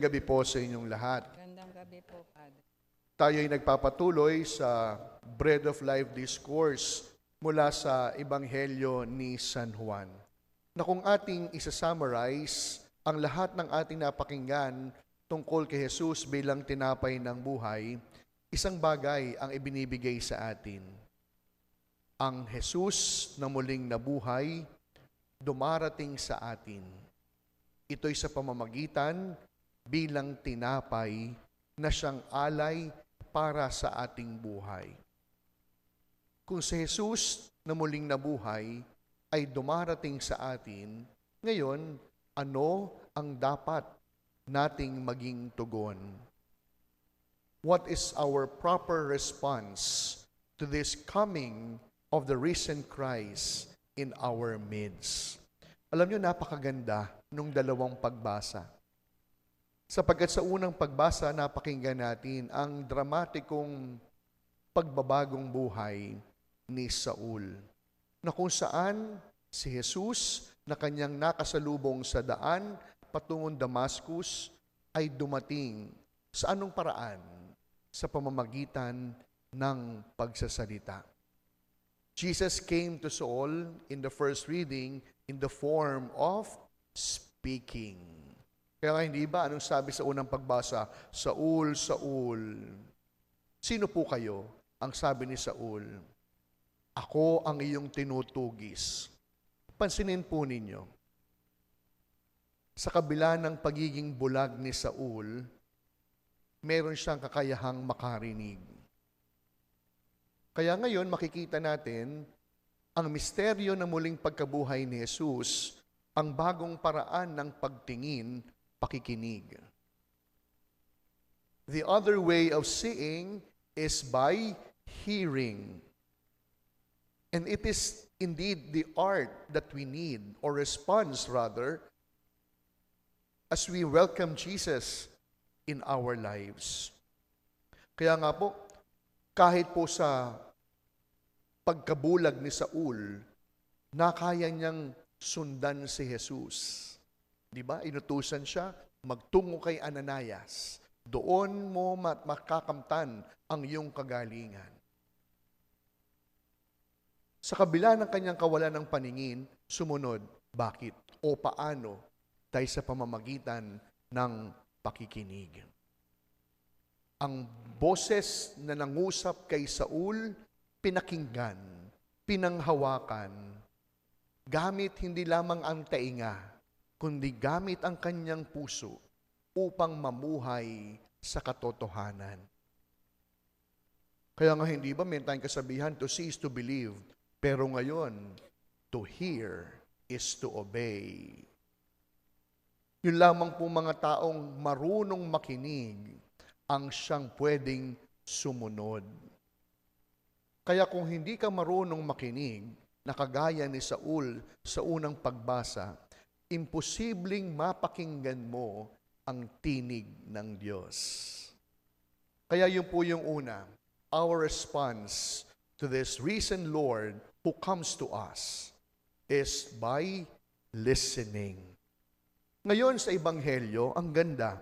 Gabi po sa inyong lahat. Gandang gabi po, Padre. Tayo ay nagpapatuloy sa Bread of Life Discourse mula sa Ebanghelyo ni San Juan. Na kung ating isa-summarize ang lahat ng ating napakinggan tungkol kay Jesus bilang tinapay ng buhay, isang bagay ang ibinibigay sa atin. Ang Jesus na muling nabuhay, dumarating sa atin. Ito'y sa pamamagitan bilang tinapay na siyang alay para sa ating buhay. Kung si Jesus na muling nabuhay ay dumarating sa atin, ngayon, ano ang dapat nating maging tugon? What is our proper response to this coming of the risen Christ in our midst? Alam niyo, napakaganda nung dalawang pagbasa. Sapagkat sa unang pagbasa, napakinggan natin ang dramatikong pagbabagong buhay ni Saul, na kung saan si Jesus na kanyang nakasalubong sa daan patungong Damascus ay dumating sa anong paraan? Sa pamamagitan ng pagsasalita. Jesus came to Saul in the first reading in the form of speaking. Kaya nga hindi ba, anong sabi sa unang pagbasa? Saul, Saul. Sino po kayo? Ang sabi ni Saul, ako ang iyong tinutugis. Pansinin po ninyo, sa kabila ng pagiging bulag ni Saul, meron siyang kakayahang makarinig. Kaya ngayon makikita natin ang misteryo na muling pagkabuhay ni Jesus, ang bagong paraan ng pagtingin, pakikinig. The other way of seeing is by hearing. And it is indeed the art that we need, or response rather, as we welcome Jesus in our lives. Kaya nga po, kahit po sa pagkabulag ni Saul, nakaya niyang sundan si Jesus. Di ba? Inutusan siya, magtungo kay Ananias. Doon mo makakamtan ang iyong kagalingan. Sa kabila ng kanyang kawalan ng paningin, sumunod. Bakit? O paano? Dahil sa pamamagitan ng pakikinig. Ang boses na nangusap kay Saul, pinakinggan, pinanghawakan, gamit hindi lamang ang tainga, kundi gamit ang kanyang puso upang mamuhay sa katotohanan. Kaya nga hindi ba may tayong kasabihan, to see is to believe, pero ngayon, to hear is to obey. Yun lamang po mga taong marunong makinig ang siyang pwedeng sumunod. Kaya kung hindi ka marunong makinig, na kagaya ni Saul sa unang pagbasa, imposibleng mapakinggan mo ang tinig ng Diyos. Kaya yun po yung una, our response to this risen Lord who comes to us is by listening. Ngayon sa Ebanghelyo, ang ganda.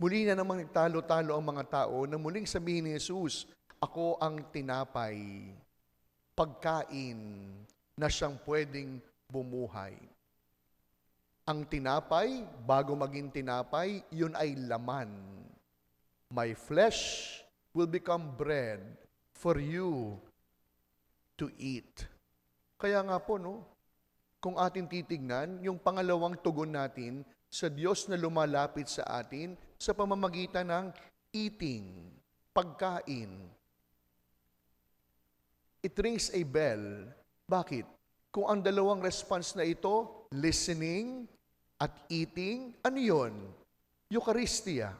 Muli na namang nagtalo-talo ang mga tao na muling sabihin ni Jesus, ako ang tinapay, pagkain na siyang pwedeng bumuhay. Ang tinapay, bago maging tinapay, yun ay laman. My flesh will become bread for you to eat. Kaya nga po, no, kung ating titignan, yung pangalawang tugon natin sa Diyos na lumalapit sa atin sa pamamagitan ng eating, pagkain. It rings a bell. Bakit? Kung ang dalawang response na ito, listening at eating, ano yun? Eucharistia.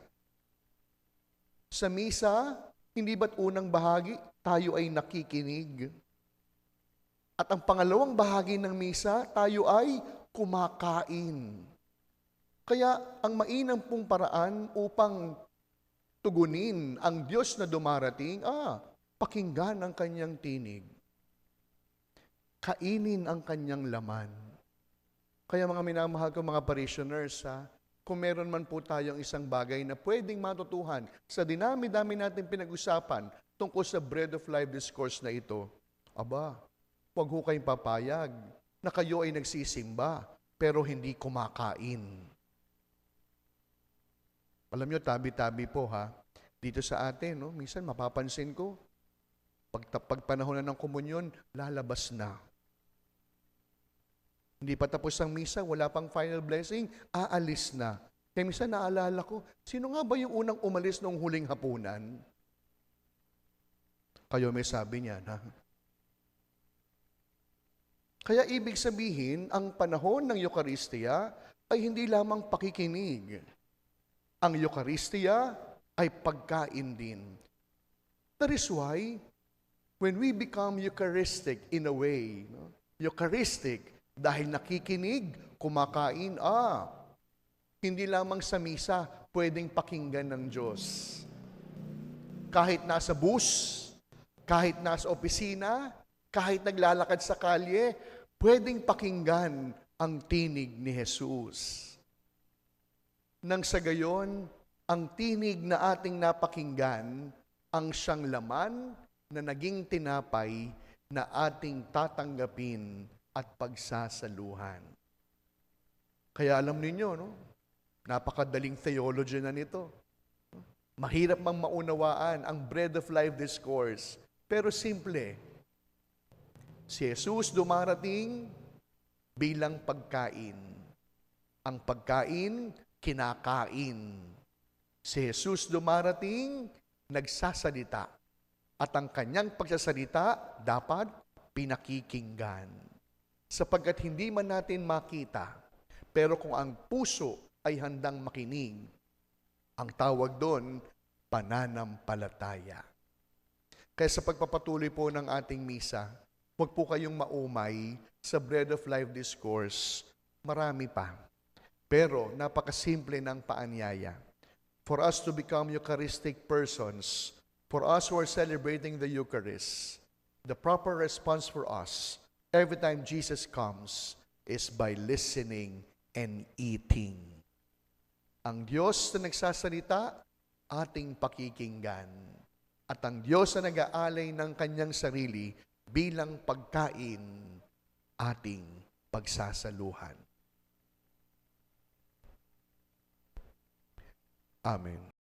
Sa misa, hindi ba't unang bahagi, tayo ay nakikinig? At ang pangalawang bahagi ng misa, tayo ay kumakain. Kaya ang mainam pong paraan upang tugunin ang Diyos na dumarating, pakinggan ang kanyang tinig. Kainin ang kanyang laman. Kaya mga minamahal ko mga parishioners, kung meron man po tayong isang bagay na pwedeng matutuhan sa dinami-dami natin pinag-usapan tungkol sa Bread of Life discourse na ito, aba, huwag ho kayong papayag na kayo ay nagsisimba pero hindi kumakain. Alam nyo, tabi-tabi po ha, dito sa atin, no? Minsan mapapansin ko, pag panahon na ng komunyon, lalabas na. Hindi pa tapos ang misa, wala pang final blessing, aalis na. Kaya minsan naalala ko, sino nga ba yung unang umalis noong huling hapunan? Kayo may sabi niya, ha? Kaya ibig sabihin, ang panahon ng Eucharistia ay hindi lamang pakikinig. Ang Eucharistia ay pagkain din. That is why, when we become Eucharistic in a way, no? Eucharistic, dahil nakikinig, kumakain, hindi lamang sa misa, pwedeng pakinggan ng Diyos. Kahit nasa bus, kahit nasa opisina, kahit naglalakad sa kalye, pwedeng pakinggan ang tinig ni Jesus. Nang sa gayon, ang tinig na ating napakinggan, ang siyang laman na naging tinapay na ating tatanggapin at pagsasaluhan. Kaya alam ninyo, no? Napakadaling theology na nito. Mahirap mang maunawaan ang Bread of Life discourse, pero simple. Si Jesus dumarating bilang pagkain. Ang pagkain, kinakain. Si Jesus dumarating, nagsasalita. At ang kanyang pagsasalita, dapat pinakikinggan. Sapagkat hindi man natin makita, pero kung ang puso ay handang makinig, ang tawag doon, pananampalataya. Kaya sa pagpapatuloy po ng ating misa, huwag po kayong maumay sa Bread of Life discourse. Marami pa. Pero napakasimple ng paanyaya. For us to become Eucharistic persons, for us who are celebrating the Eucharist, the proper response for us every time Jesus comes is by listening and eating. Ang Diyos na nagsasalita, ating pakikinggan. At ang Diyos na nag-aalay ng kanyang sarili bilang pagkain, ating pagsasaluhan. Amen.